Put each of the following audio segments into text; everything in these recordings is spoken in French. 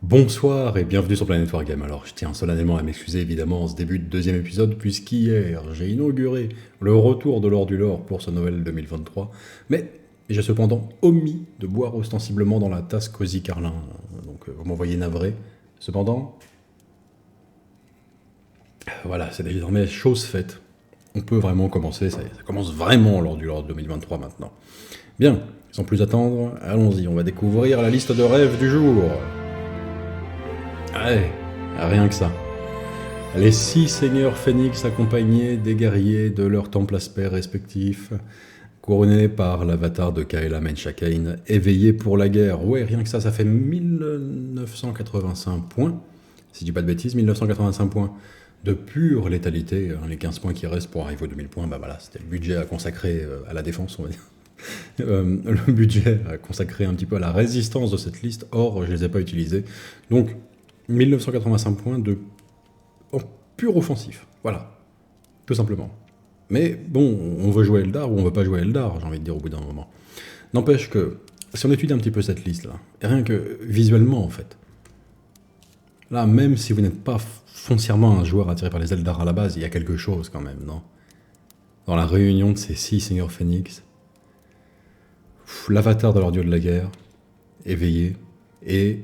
Bonsoir et bienvenue sur Planet Wargame. Alors, je tiens solennellement à m'excuser évidemment en ce début de deuxième épisode, puisqu'hier j'ai inauguré le retour de l'or du lore pour ce Noël 2023, mais j'ai cependant omis de boire ostensiblement dans la tasse Cozy Carlin, donc vous m'envoyez navré. Cependant, voilà, c'est désormais chose faite. On peut vraiment commencer, ça commence vraiment l'or du lore 2023 maintenant. Bien, sans plus attendre, allons-y, on va découvrir la liste de rêves du jour. Ouais, rien que ça. Les 6 seigneurs phénix accompagnés des guerriers de leurs temples aspects respectifs, couronnés par l'avatar de Kaela Menshakain, éveillés pour la guerre. Ouais, rien que ça fait 1985 points, si je dis pas de bêtises, 1985 points de pure létalité, hein, les 15 points qui restent pour arriver aux 2000 points, bah voilà, c'était le budget à consacrer à la défense, on va dire. Le budget à consacrer un petit peu à la résistance de cette liste, or je les ai pas utilisés. Donc 1985 points de en pur offensif, voilà, tout simplement. Mais bon, on veut jouer Eldar ou on veut pas jouer Eldar, j'ai envie de dire au bout d'un moment. N'empêche que, si on étudie un petit peu cette liste-là, et rien que visuellement en fait, là, même si vous n'êtes pas foncièrement un joueur attiré par les Eldar à la base, il y a quelque chose quand même, non? Dans la réunion de ces 6 seigneurs phénix, l'avatar de leur dieu de la guerre, éveillé, et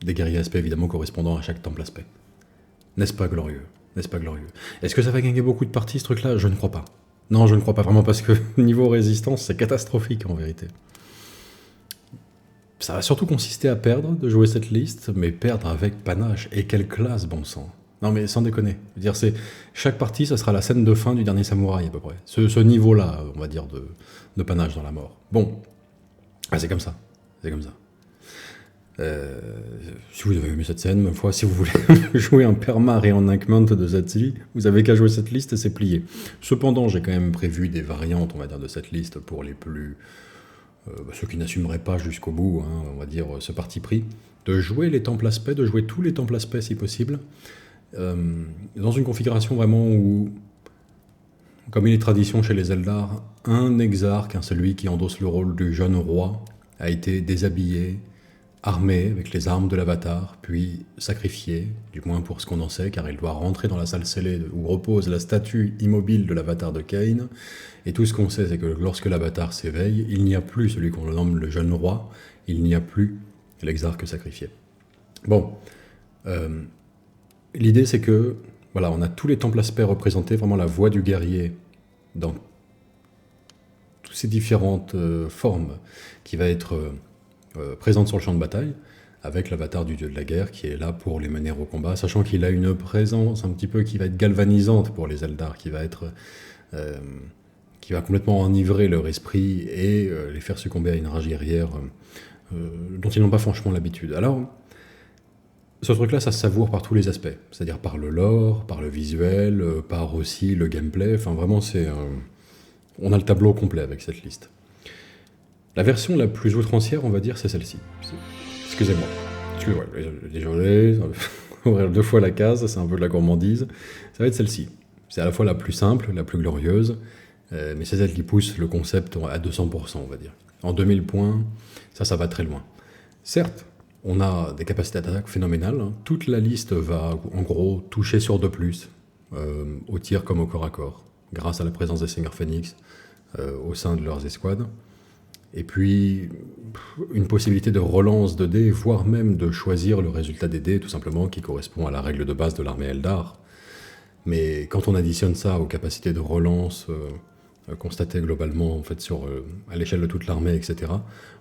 des guerriers aspects évidemment correspondant à chaque temple aspect. N'est-ce pas glorieux? N'est-ce pas glorieux? Est-ce que ça va gagner beaucoup de parties ce truc-là? Je ne crois pas. Non, je ne crois pas vraiment parce que niveau résistance, c'est catastrophique en vérité. Ça va surtout consister à perdre de jouer cette liste, mais perdre avec panache. Et quelle classe, bon sang. Non mais sans déconner. Je veux dire, chaque partie, ça sera la scène de fin du dernier samouraï à peu près. Ce niveau-là, on va dire, de panache dans la mort. Bon, c'est comme ça. C'est comme ça. Si vous avez aimé cette scène, ma foi, si vous voulez jouer un perma reenactment de Zetsi, vous avez qu'à jouer cette liste et c'est plié. Cependant, j'ai quand même prévu des variantes, on va dire, de cette liste pour les plus... ceux qui n'assumeraient pas jusqu'au bout, hein, on va dire, ce parti pris, de jouer les temples aspects, de jouer tous les temples aspects si possible, dans une configuration vraiment où, comme il est tradition chez les Eldar, un exarque, celui qui endosse le rôle du jeune roi, a été déshabillé, armé avec les armes de l'avatar, puis sacrifié, du moins pour ce qu'on en sait, car il doit rentrer dans la salle scellée où repose la statue immobile de l'avatar de Kain. Et tout ce qu'on sait, c'est que lorsque l'avatar s'éveille, il n'y a plus celui qu'on nomme le jeune roi, il n'y a plus l'exarque sacrifié. Bon, l'idée c'est que, voilà, on a tous les temples aspects représentés, vraiment la voix du guerrier dans toutes ces différentes formes qui va être... présente sur le champ de bataille, avec l'avatar du dieu de la guerre qui est là pour les mener au combat, sachant qu'il a une présence un petit peu qui va être galvanisante pour les Eldar, qui va complètement enivrer leur esprit et les faire succomber à une rage guerrière dont ils n'ont pas franchement l'habitude. Alors, ce truc-là, ça se savoure par tous les aspects, c'est-à-dire par le lore, par le visuel, par aussi le gameplay, enfin vraiment on a le tableau complet avec cette liste. La version la plus outrancière, on va dire, c'est celle-ci. Excusez-moi. Désolé, ouvrir 2 fois la case, c'est un peu de la gourmandise. Ça va être celle-ci. C'est à la fois la plus simple, la plus glorieuse, mais c'est celle qui pousse le concept à 200%, on va dire. En 2000 points, ça va très loin. Certes, on a des capacités d'attaque phénoménales. Hein. Toute la liste va, en gros, toucher sur 2+, au tir comme au corps à corps, grâce à la présence des seigneurs phénix au sein de leurs escouades. Et puis, une possibilité de relance de dés, voire même de choisir le résultat des dés, tout simplement, qui correspond à la règle de base de l'armée Eldar. Mais quand on additionne ça aux capacités de relance constatées globalement en fait, à l'échelle de toute l'armée, etc.,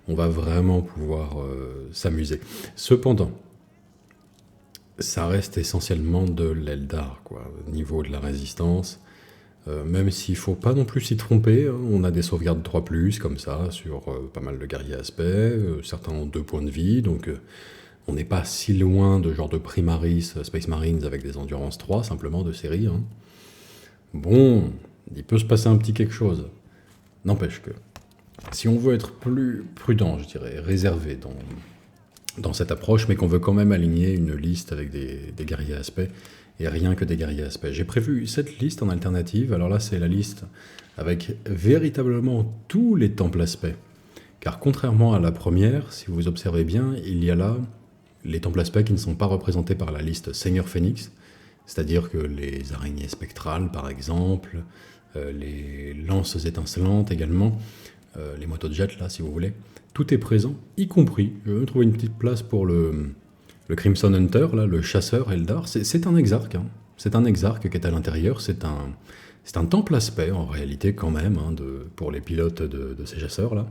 on va vraiment pouvoir s'amuser. Cependant, ça reste essentiellement de l'Eldar, quoi, au niveau de la résistance. Même s'il ne faut pas non plus s'y tromper, hein, on a des sauvegardes 3+, comme ça, sur pas mal de guerriers aspects, certains ont 2 points de vie, donc on n'est pas si loin de genre de Primaris, Space Marines avec des Endurance 3, simplement, de série. Hein. Bon, il peut se passer un petit quelque chose. N'empêche que, si on veut être plus prudent, je dirais, réservé dans cette approche, mais qu'on veut quand même aligner une liste avec des guerriers aspects, et rien que des guerriers aspects. J'ai prévu cette liste en alternative, alors là c'est la liste avec véritablement tous les temples aspects. Car contrairement à la première, si vous observez bien, il y a là les temples aspects qui ne sont pas représentés par la liste Seigneur Phénix, c'est-à-dire que les araignées spectrales, par exemple, les lances étincelantes également, les motos de jet, là, si vous voulez, tout est présent, y compris, je vais trouver une petite place pour le Crimson Hunter, là, le chasseur Eldar. C'est un exarque, hein. C'est un exarque qui est à l'intérieur, c'est un temple aspect, en réalité, quand même, hein, pour les pilotes de ces chasseurs-là.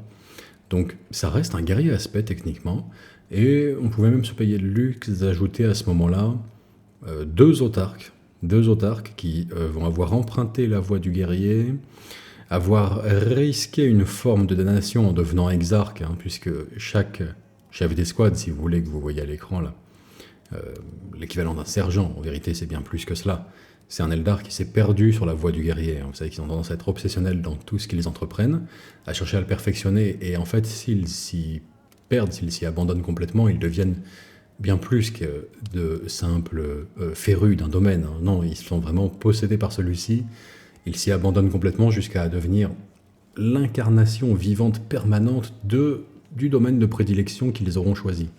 Donc ça reste un guerrier aspect techniquement, et on pouvait même se payer le luxe d'ajouter à ce moment-là deux autarques qui vont avoir emprunté la voie du guerrier, avoir risqué une forme de damnation en devenant exarque, hein, puisque chaque chef d'escouade, si vous voulez, que vous voyez à l'écran là, l'équivalent d'un sergent, en vérité c'est bien plus que cela, c'est un Eldar qui s'est perdu sur la voie du guerrier. Vous savez qu'ils ont tendance à être obsessionnels dans tout ce qu'ils entreprennent, à chercher à le perfectionner, et en fait, s'ils s'y perdent, s'ils s'y abandonnent complètement, ils deviennent bien plus que de simples férus d'un domaine. Hein. Non, ils sont vraiment possédés par celui-ci, ils s'y abandonnent complètement jusqu'à devenir l'incarnation vivante permanente du domaine de prédilection qu'ils auront choisi,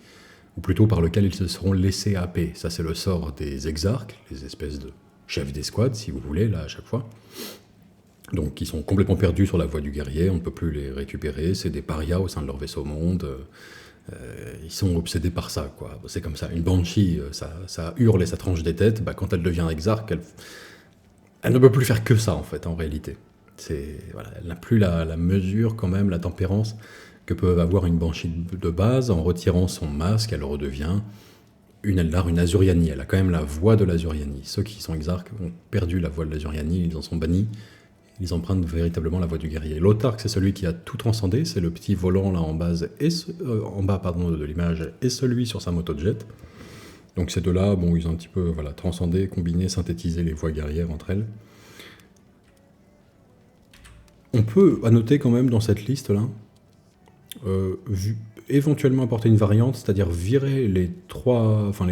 ou plutôt par lequel ils se seront laissés happer. Ça, c'est le sort des exarques, les espèces de chefs d'escouade, si vous voulez, là, à chaque fois. Donc, ils sont complètement perdus sur la voie du guerrier, on ne peut plus les récupérer, c'est des parias au sein de leur vaisseau monde, ils sont obsédés par ça, quoi. C'est comme ça, une banshee, ça hurle et ça tranche des têtes, quand elle devient exarque, elle ne peut plus faire que ça, en fait, en réalité. Voilà, elle n'a plus la mesure, quand même, la tempérance que peut avoir une banshee de base. En retirant son masque, elle redevient une Eldar, une Azuriani. Elle a quand même la voix de l'Azuriani. Ceux qui sont exarques ont perdu la voix de l'Azuriani, ils en sont bannis. Ils empruntent véritablement la voix du guerrier. L'autarque, c'est celui qui a tout transcendé, c'est le petit volant là en bas de l'image, et celui sur sa moto de jet. Donc ces deux-là, ils ont un petit peu transcendé, combiné, synthétisé les voix guerrières entre elles. On peut annoter quand même dans cette liste-là, éventuellement apporter une variante, c'est-à-dire virer les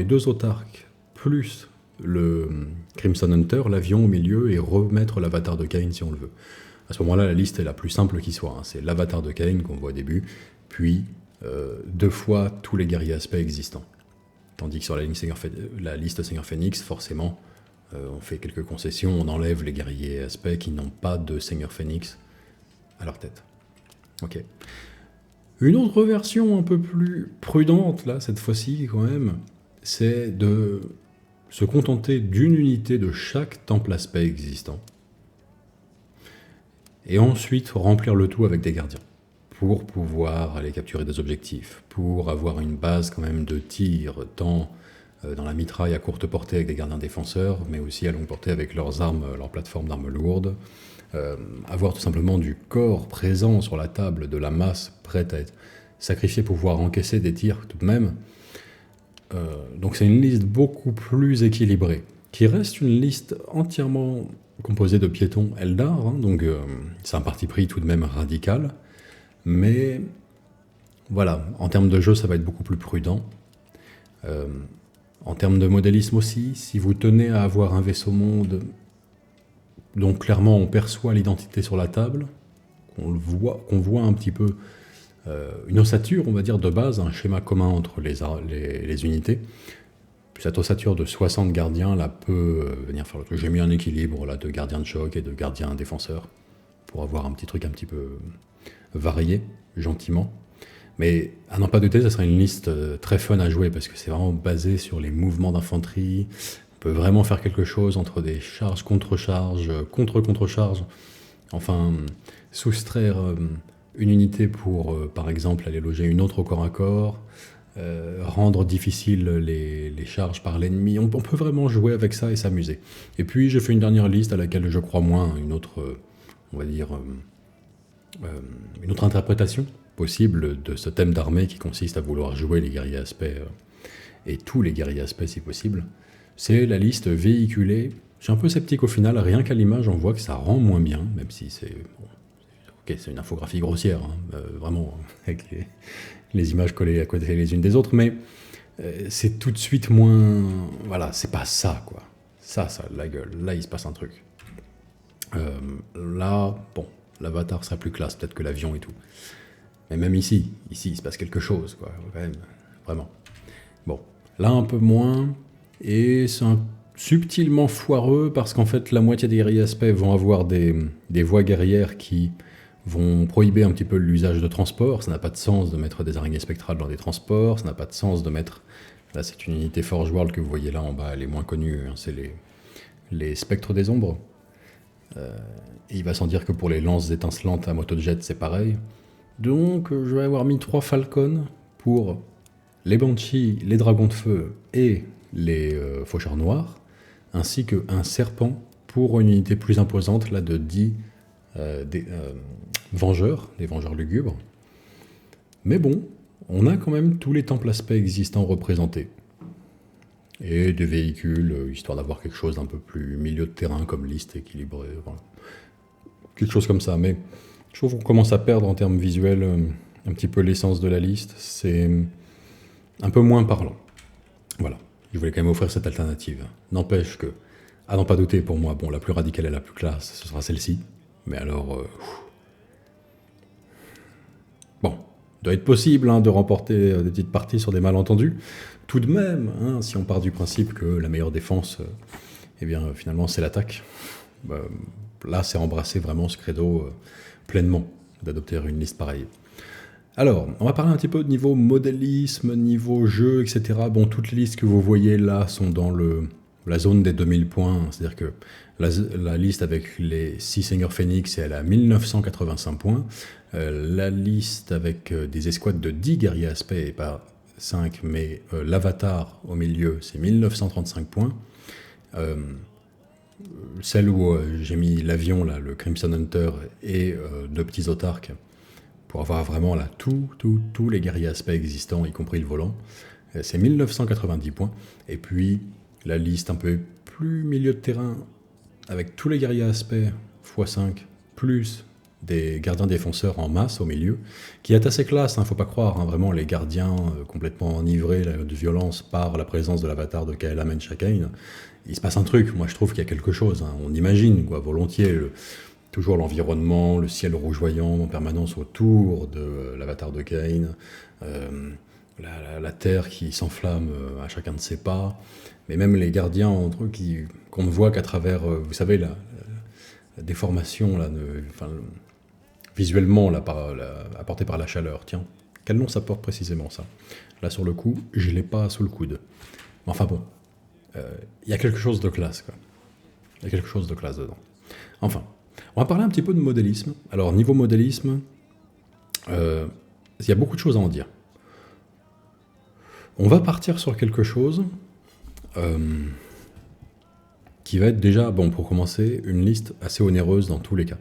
deux autarques plus le Crimson Hunter, l'avion au milieu, et remettre l'avatar de Cain si on le veut. À ce moment-là, la liste est la plus simple qui soit. Hein. C'est l'avatar de Cain qu'on voit au début, puis 2 fois tous les guerriers aspects existants. Tandis que sur la liste Seigneur Phénix, forcément, on fait quelques concessions, on enlève les guerriers aspects qui n'ont pas de Seigneur Phénix à leur tête. Ok. Une autre version un peu plus prudente, là, cette fois-ci, quand même, c'est de se contenter d'une unité de chaque temple aspect existant, et ensuite remplir le tout avec des gardiens, pour pouvoir aller capturer des objectifs, pour avoir une base quand même de tir, tant dans la mitraille à courte portée avec des gardiens défenseurs, mais aussi à longue portée avec leurs armes, leurs plateformes d'armes lourdes, avoir tout simplement du corps présent sur la table, de la masse prête à être sacrifiée pour pouvoir encaisser des tirs tout de même. Donc c'est une liste beaucoup plus équilibrée, qui reste une liste entièrement composée de piétons Eldar, hein, donc c'est un parti pris tout de même radical, mais voilà, en termes de jeu ça va être beaucoup plus prudent. En termes de modélisme aussi, si vous tenez à avoir un vaisseau monde dont clairement on perçoit l'identité sur la table, qu'on voit un petit peu une ossature, on va dire, de base, un schéma commun entre les unités. Cette ossature de 60 gardiens là, peut venir faire le truc. J'ai mis un équilibre là, de gardiens de choc et de gardiens défenseurs pour avoir un petit truc un petit peu varié, gentiment. Mais à n'en pas douter, ça sera une liste très fun à jouer parce que c'est vraiment basé sur les mouvements d'infanterie. On peut vraiment faire quelque chose entre des charges, contre-charges, contre-contre-charges. Enfin, soustraire une unité pour, par exemple, aller loger une autre au corps à corps, rendre difficile les charges par l'ennemi. On peut vraiment jouer avec ça et s'amuser. Et puis, j'ai fait une dernière liste à laquelle je crois moins, une autre, on va dire, une autre interprétation possible de ce thème d'armée qui consiste à vouloir jouer les guerriers aspects et tous les guerriers aspects si possible. C'est la liste véhiculée. Je suis un peu sceptique au final, rien qu'à l'image, on voit que ça rend moins bien, même si c'est... Ok, c'est une infographie grossière, hein, vraiment, avec les images collées à côté les unes des autres, mais c'est tout de suite moins... Voilà, c'est pas ça, quoi. Ça, la gueule. Là, il se passe un truc. Là, bon, l'avatar sera plus classe, peut-être que l'avion et tout. Mais même ici, il se passe quelque chose, quoi, quand même, vraiment. Bon, Là, un peu moins. Et c'est subtilement foireux parce qu'en fait, la moitié des guerriers aspects vont avoir des voies guerrières qui vont prohiber un petit peu l'usage de transport. Ça n'a pas de sens de mettre des araignées spectrales dans des transports. Ça n'a pas de sens de mettre... Là, c'est une unité Forge World que vous voyez là en bas. Elle est moins connue. Hein, c'est les spectres des ombres. Et il va sans dire que pour les lances étincelantes à motojet, c'est pareil. Donc, je vais avoir mis 3 Falcons pour les Banshees, les Dragons de Feu et les Faucheurs Noirs, ainsi qu'un Serpent pour une unité plus imposante là, de 10 Vengeurs, des Vengeurs lugubres. Mais bon, on a quand même tous les temples aspects existants représentés. Et des véhicules, histoire d'avoir quelque chose d'un peu plus milieu de terrain comme liste équilibrée. Voilà. Quelque chose comme ça. Mais je trouve qu'on commence à perdre en termes visuels un petit peu l'essence de la liste. C'est un peu moins parlant. Voilà. Je voulais quand même offrir cette alternative. N'empêche que, à n'en pas douter, pour moi, bon, la plus radicale et la plus classe, ce sera celle-ci. Mais alors, bon, il doit être possible de remporter des petites parties sur des malentendus. Tout de même, si on part du principe que la meilleure défense, eh bien, finalement, c'est l'attaque. Là, c'est embrasser vraiment ce credo pleinement, d'adopter une liste pareille. Alors, on va parler un petit peu de niveau modélisme, niveau jeu, etc. Bon, toutes les listes que vous voyez là sont dans la zone des 2000 points. C'est-à-dire que la liste avec les 6 seigneurs phénix, elle a 1985 points. La liste avec des escouades de 10 guerriers aspects, et pas 5, mais l'avatar au milieu, c'est 1935 points. Celle où j'ai mis l'avion, là, le Crimson Hunter, et 2 petits autarques, pour avoir vraiment là tous les guerriers aspects existants, y compris le volant. C'est 1990 points. Et puis la liste un peu plus milieu de terrain, avec tous les guerriers aspects x5, plus des gardiens défenseurs en masse au milieu, qui est assez classe, faut pas croire, vraiment les gardiens complètement enivrés de violence par la présence de l'avatar de Kaela Menshakain. Il se passe un truc, moi je trouve qu'il y a quelque chose, on imagine volontiers toujours l'environnement, le ciel rougeoyant en permanence autour de l'avatar de Kain, la terre qui s'enflamme à chacun de ses pas, mais même les gardiens entre eux qu'on ne voit qu'à travers, vous savez, la déformation là, visuellement apportée par la chaleur. Tiens, quel nom ça porte précisément ça? Là sur le coup, je ne l'ai pas sous le coude. Enfin bon, il y a quelque chose de classe, quoi. Il y a quelque chose de classe dedans. Enfin, on va parler un petit peu de modélisme. Alors, niveau modélisme, il y a beaucoup de choses à en dire. On va partir sur quelque chose qui va être déjà, bon, pour commencer, une liste assez onéreuse dans tous les cas,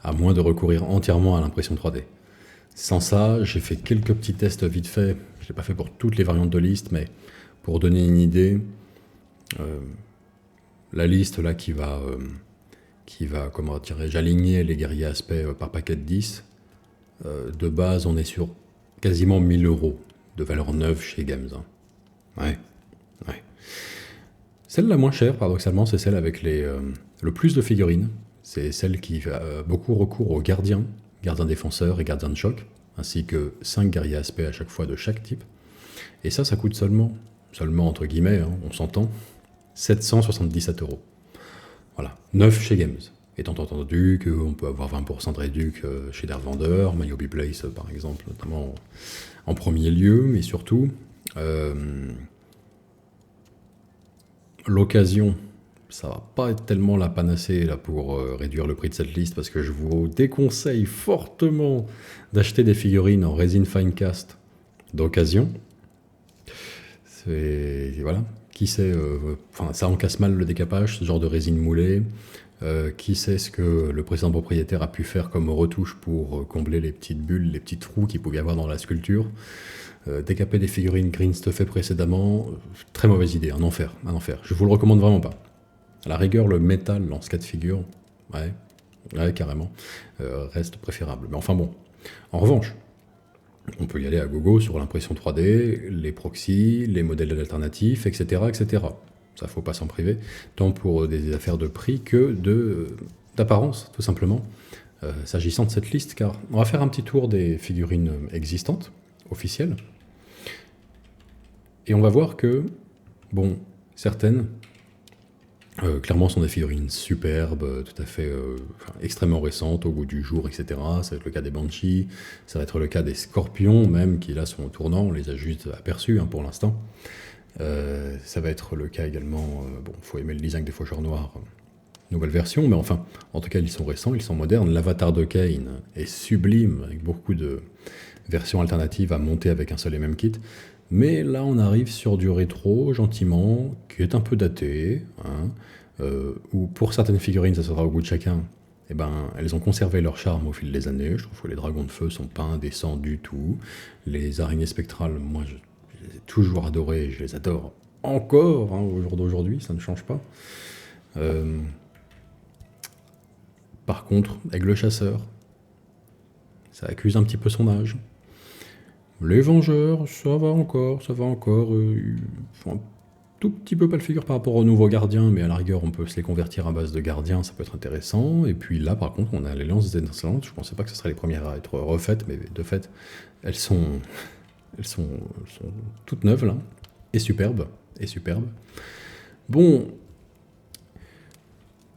à moins de recourir entièrement à l'impression 3D. Sans ça, j'ai fait quelques petits tests vite fait. Je ne l'ai pas fait pour toutes les variantes de liste, mais pour donner une idée, la liste là qui va comment dirais-je, aligner les guerriers aspects par paquet de 10, de base, on est sur quasiment 1000 € de valeur neuve chez Games. Ouais. Celle la moins chère, paradoxalement, c'est celle avec le plus de figurines. C'est celle qui a beaucoup recours aux gardiens défenseurs et gardiens de choc, ainsi que 5 guerriers aspects à chaque fois de chaque type. Et ça coûte seulement entre guillemets, on s'entend, 777 €. Voilà, 9 chez Games. Étant entendu qu'on peut avoir 20% de réduc chez des revendeurs, Mayobi Place par exemple, notamment en premier lieu, mais surtout, l'occasion, ça va pas être tellement la panacée là, pour réduire le prix de cette liste, parce que je vous déconseille fortement d'acheter des figurines en résine Finecast d'occasion. Voilà. Qui sait, ça encasse mal le décapage, ce genre de résine moulée. Qui sait ce que le précédent propriétaire a pu faire comme retouche pour combler les petites bulles, les petits trous qu'il pouvait y avoir dans la sculpture. Décaper des figurines green stuffées précédemment, très mauvaise idée, un enfer. Je vous le recommande vraiment pas. À la rigueur, le métal dans ce cas de figure, ouais carrément, reste préférable. Mais enfin bon, en revanche, on peut y aller à gogo sur l'impression 3D, les proxys, les modèles alternatifs, etc. Ça, faut pas s'en priver, tant pour des affaires de prix que d'apparence, tout simplement, s'agissant de cette liste, car on va faire un petit tour des figurines existantes, officielles, Et on va voir que, bon, certaines, clairement, sont des figurines superbes, tout à fait extrêmement récentes, au goût du jour, etc. Ça va être le cas des Banshee, ça va être le cas des Scorpions, même, qui là sont au tournant, on les a juste aperçus pour l'instant. Ça va être le cas également, bon, il faut aimer le design des Faucheurs Noirs, nouvelle version, mais enfin, en tout cas, ils sont récents, ils sont modernes. L'avatar de Kane est sublime, avec beaucoup de versions alternatives à monter avec un seul et même kit. Mais là, on arrive sur du rétro, gentiment, qui est un peu daté, où pour certaines figurines, ça sera au goût de chacun. Eh ben, elles ont conservé leur charme au fil des années. Je trouve que les dragons de feu sont pas indécents du tout. Les araignées spectrales, moi, je les ai toujours adorées, et je les adore encore au jour d'aujourd'hui, ça ne change pas. Par contre, Aigle Chasseur, ça accuse un petit peu son âge. Les Vengeurs, ça va encore, ça va encore. Ils font un tout petit peu pas le figure par rapport aux nouveaux gardiens, mais à la rigueur, on peut se les convertir à base de gardiens, ça peut être intéressant. Et puis là, par contre, on a les lances étincelantes. Je pensais pas que ce serait les premières à être refaites, mais de fait, elles sont, elles sont toutes neuves là, et superbes, et superbes. Bon,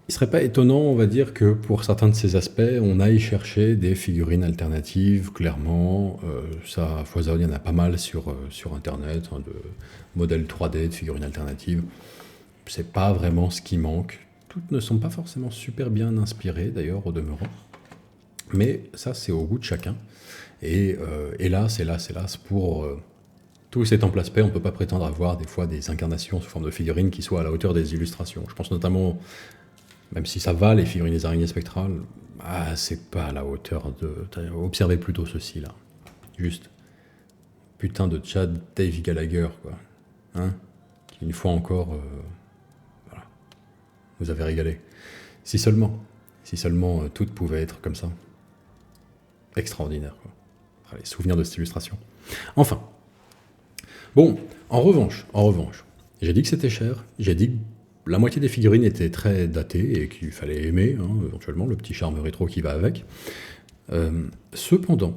il serait pas étonnant, on va dire, que pour certains de ces aspects, on aille chercher des figurines alternatives, clairement. Ça foisonne, il y en a pas mal sur Internet, de modèles 3D, de figurines alternatives. C'est pas vraiment ce qui manque. Toutes ne sont pas forcément super bien inspirées, d'ailleurs, au demeurant. Mais ça, c'est au goût de chacun. Et hélas, pour tous ces temples aspects, on ne peut pas prétendre avoir des fois des incarnations sous forme de figurines qui soient à la hauteur des illustrations. Je pense notamment, même si ça va, les figurines des araignées spectrales, c'est pas à la hauteur de... Observez plutôt ceci, là. Juste. Putain de Chad Dave Gallagher, quoi. Qui, une fois encore, voilà, vous avez régalé. Si seulement tout pouvait être comme ça. Extraordinaire, quoi. Les souvenirs de cette illustration. Enfin. Bon, en revanche, j'ai dit que c'était cher, j'ai dit que la moitié des figurines étaient très datées et qu'il fallait aimer, éventuellement, le petit charme rétro qui va avec. Cependant,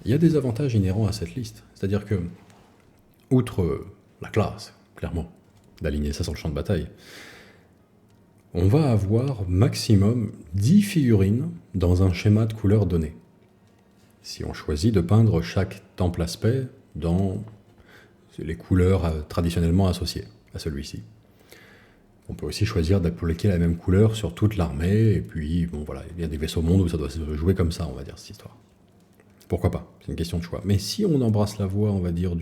il y a des avantages inhérents à cette liste. C'est-à-dire que, outre la classe, clairement, d'aligner ça sur le champ de bataille, on va avoir maximum 10 figurines dans un schéma de couleurs donné. Si on choisit de peindre chaque temple aspect dans les couleurs traditionnellement associées à celui-ci. On peut aussi choisir d'appliquer la même couleur sur toute l'armée, et puis, bon voilà, il y a des vaisseaux monde où ça doit se jouer comme ça, on va dire, cette histoire. Pourquoi pas? C'est une question de choix. Mais si on embrasse la voie, on va dire,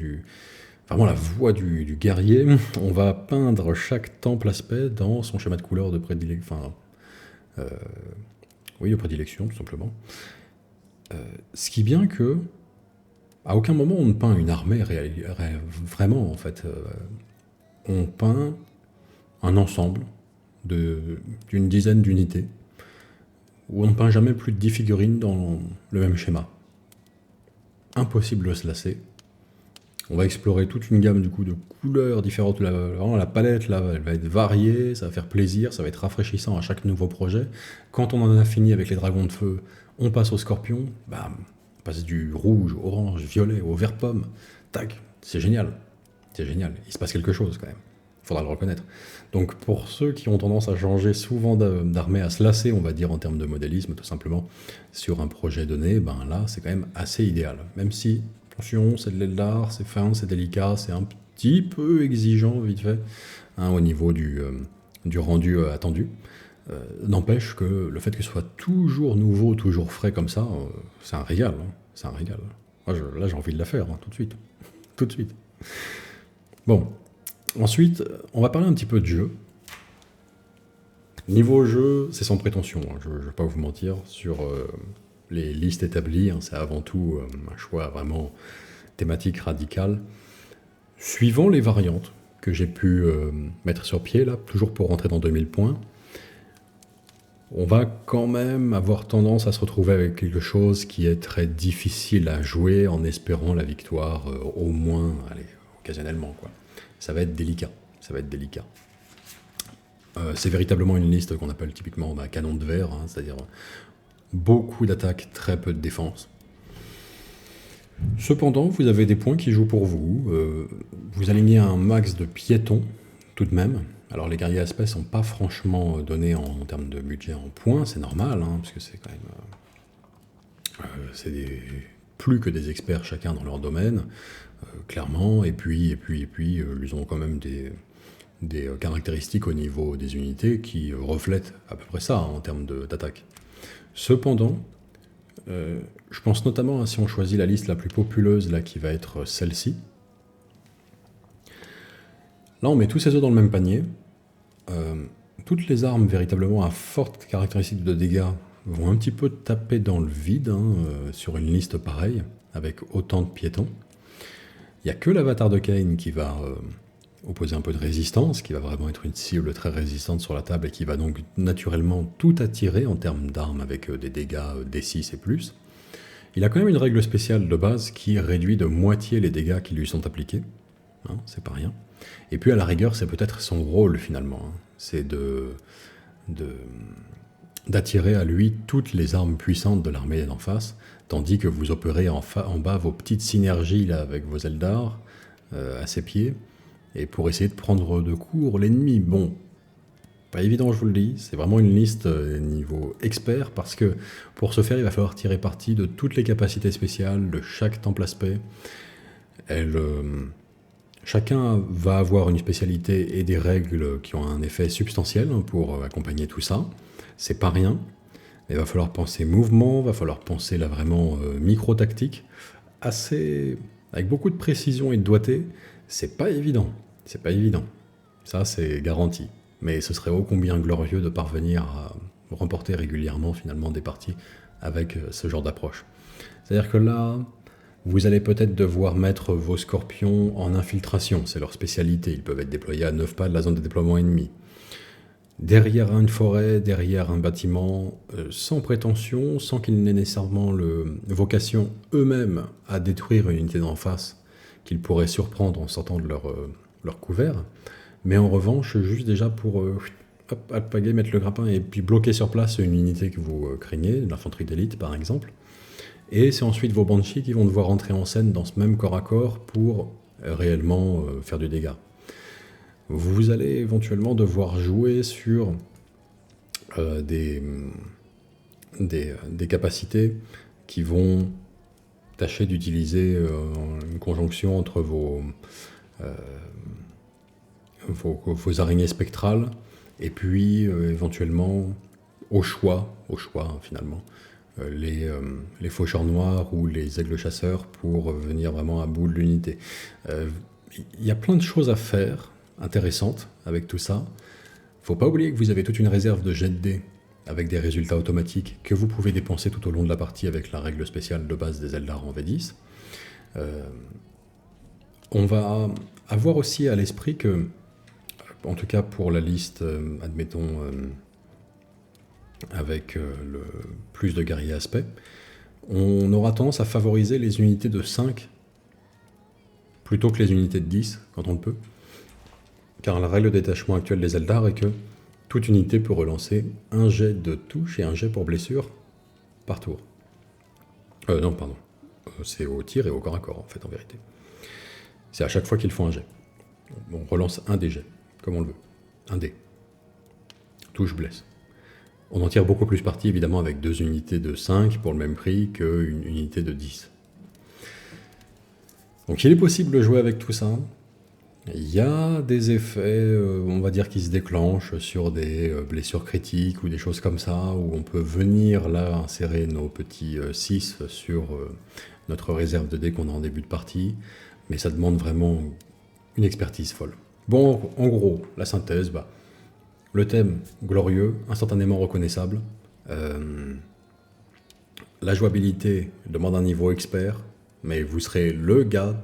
vraiment la voie du guerrier, on va peindre chaque temple aspect dans son schéma de couleur de prédilection, de prédilection, tout simplement. Ce qui est bien que, à aucun moment on ne peint une armée vraiment, en fait. On peint un ensemble d'une dizaine d'unités, où on ne peint jamais plus de 10 figurines dans le même schéma. Impossible de se lasser. On va explorer toute une gamme du coup de couleurs différentes. Vraiment, la palette là, elle va être variée, ça va faire plaisir, ça va être rafraîchissant à chaque nouveau projet. Quand on en a fini avec les dragons de feu, on passe au scorpion, bam, on passe du rouge, orange, violet au vert pomme. Tac, c'est génial. C'est génial. Il se passe quelque chose quand même. Il faudra le reconnaître. Donc pour ceux qui ont tendance à changer souvent d'armée, à se lasser, on va dire en termes de modélisme tout simplement, sur un projet donné, ben là c'est quand même assez idéal. Même si, attention, c'est de l'Eldar, c'est fin, c'est délicat, c'est un petit peu exigeant vite fait, au niveau du rendu attendu. N'empêche que le fait que ce soit toujours nouveau, toujours frais comme ça, c'est un régal. C'est un régal. Moi, là j'ai envie de la faire, tout de suite. Tout de suite. Bon. Ensuite, on va parler un petit peu de jeu. Niveau jeu, c'est sans prétention, je ne vais pas vous mentir, sur les listes établies, c'est avant tout un choix vraiment thématique radical. Suivant les variantes que j'ai pu mettre sur pied, là, toujours pour rentrer dans 2000 points, on va quand même avoir tendance à se retrouver avec quelque chose qui est très difficile à jouer en espérant la victoire, au moins, occasionnellement, quoi. Ça va être délicat. C'est véritablement une liste qu'on appelle typiquement canon de verre, c'est-à-dire beaucoup d'attaques, très peu de défense. Cependant, vous avez des points qui jouent pour vous. Vous alignez un max de piétons, tout de même. Alors les guerriers aspects sont pas franchement donnés en termes de budget en points, c'est normal, hein, parce que c'est quand même... c'est plus que des experts chacun dans leur domaine, clairement, et puis ils ont quand même des caractéristiques au niveau des unités qui reflètent à peu près ça en termes d'attaque. Cependant, je pense notamment à si on choisit la liste la plus populeuse, là, qui va être celle-ci. Là, on met tous ces œufs dans le même panier. Toutes les armes véritablement à forte caractéristique de dégâts vont un petit peu taper dans le vide, hein, sur une liste pareille, avec autant de piétons. Il n'y a que l'avatar de Kain qui va opposer un peu de résistance, qui va vraiment être une cible très résistante sur la table et qui va donc naturellement tout attirer en termes d'armes avec des dégâts D6 et plus. Il a quand même une règle spéciale de base qui réduit de moitié les dégâts qui lui sont appliqués, hein, c'est pas rien. Et puis à la rigueur, c'est peut-être son rôle finalement, hein, c'est d'attirer à lui toutes les armes puissantes de l'armée d'en face, tandis que vous opérez en bas vos petites synergies là, avec vos Eldar à ses pieds, et pour essayer de prendre de court l'ennemi. Bon, pas évident, je vous le dis, c'est vraiment une liste niveau expert, parce que pour ce faire, il va falloir tirer parti de toutes les capacités spéciales de chaque temple aspect. Chacun va avoir une spécialité et des règles qui ont un effet substantiel pour accompagner tout ça. C'est pas rien. Il va falloir penser mouvement, il va falloir penser là vraiment micro-tactique, avec beaucoup de précision et de doigté. C'est pas évident, c'est pas évident. Ça, c'est garanti. Mais ce serait ô combien glorieux de parvenir à remporter régulièrement finalement des parties avec ce genre d'approche. C'est-à-dire que là, vous allez peut-être devoir mettre vos scorpions en infiltration, c'est leur spécialité. Ils peuvent être déployés à 9 pas de la zone de déploiement ennemi. Derrière une forêt, derrière un bâtiment, sans prétention, sans qu'ils n'aient nécessairement vocation eux-mêmes à détruire une unité d'en face qu'ils pourraient surprendre en sortant de leur couvert. Mais en revanche, juste déjà pour alpaguer, mettre le grappin et puis bloquer sur place une unité que vous craignez, l'infanterie d'élite par exemple. Et c'est ensuite vos Banshees qui vont devoir entrer en scène dans ce même corps à corps pour réellement faire du dégât. Vous allez éventuellement devoir jouer sur des capacités qui vont tâcher d'utiliser une conjonction entre vos araignées spectrales et puis éventuellement au choix finalement, les faucheurs noirs ou les aigles chasseurs pour venir vraiment à bout de l'unité. Il y a plein de choses à faire intéressantes avec tout ça. Faut pas oublier que vous avez toute une réserve de jets de dés avec des résultats automatiques que vous pouvez dépenser tout au long de la partie avec la règle spéciale de base des Eldar en V10. On va avoir aussi à l'esprit que, en tout cas pour la liste, admettons, avec le plus de guerriers aspects, on aura tendance à favoriser les unités de 5 plutôt que les unités de 10, quand on le peut. Car la règle de détachement actuelle des Eldar est que toute unité peut relancer un jet de touche et un jet pour blessure par tour. Non, pardon. C'est au tir et au corps à corps, en fait, en vérité. C'est à chaque fois qu'ils font un jet. On relance un des jets, comme on le veut. Un dé. Touche, blesse. On en tire beaucoup plus parti, évidemment, avec 2 unités de 5 pour le même prix qu'une unité de 10. Donc il est possible de jouer avec tout ça. Il y a des effets, on va dire, qui se déclenchent sur des blessures critiques ou des choses comme ça, où on peut venir là insérer nos petits 6 sur notre réserve de dés qu'on a en début de partie, mais ça demande vraiment une expertise folle. Bon, en gros, la synthèse, le thème glorieux, instantanément reconnaissable, la jouabilité demande un niveau expert, mais vous serez le gars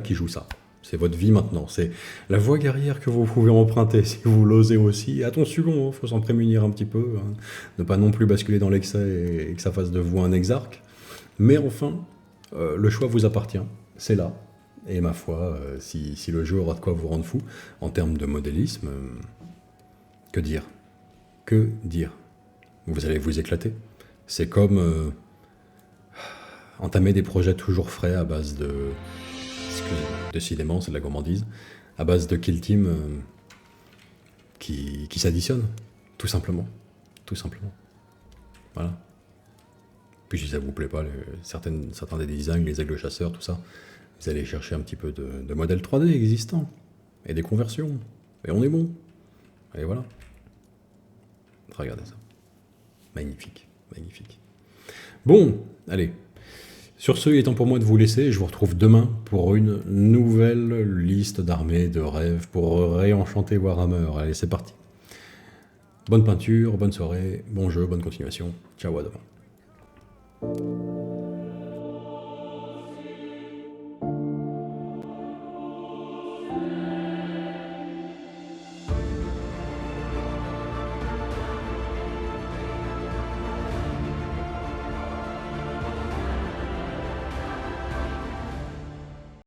qui joue ça. C'est votre vie maintenant, c'est la voie guerrière que vous pouvez emprunter si vous l'osez aussi. Attention, faut s'en prémunir un petit peu, hein, ne pas non plus basculer dans l'excès et que ça fasse de vous un exarque. Mais enfin, le choix vous appartient, c'est là. Et ma foi, si le jeu aura de quoi vous rendre fou, en termes de modélisme, que dire ? Que dire ? Vous allez vous éclater. C'est comme entamer des projets toujours frais à base de... Décidément, c'est de la gourmandise. À base de kill team qui s'additionnent, tout simplement. Tout simplement. Voilà. Puis si ça vous plaît pas, certains des designs, les aigles chasseurs, tout ça, vous allez chercher un petit peu de modèles 3D existants. Et des conversions. Et on est bon. Et voilà. Regardez ça. Magnifique. Magnifique. Bon, allez. Sur ce, il est temps pour moi de vous laisser. Je vous retrouve demain pour une nouvelle liste d'armées, de rêves, pour réenchanter Warhammer. Allez, c'est parti. Bonne peinture, bonne soirée, bon jeu, bonne continuation. Ciao, à demain.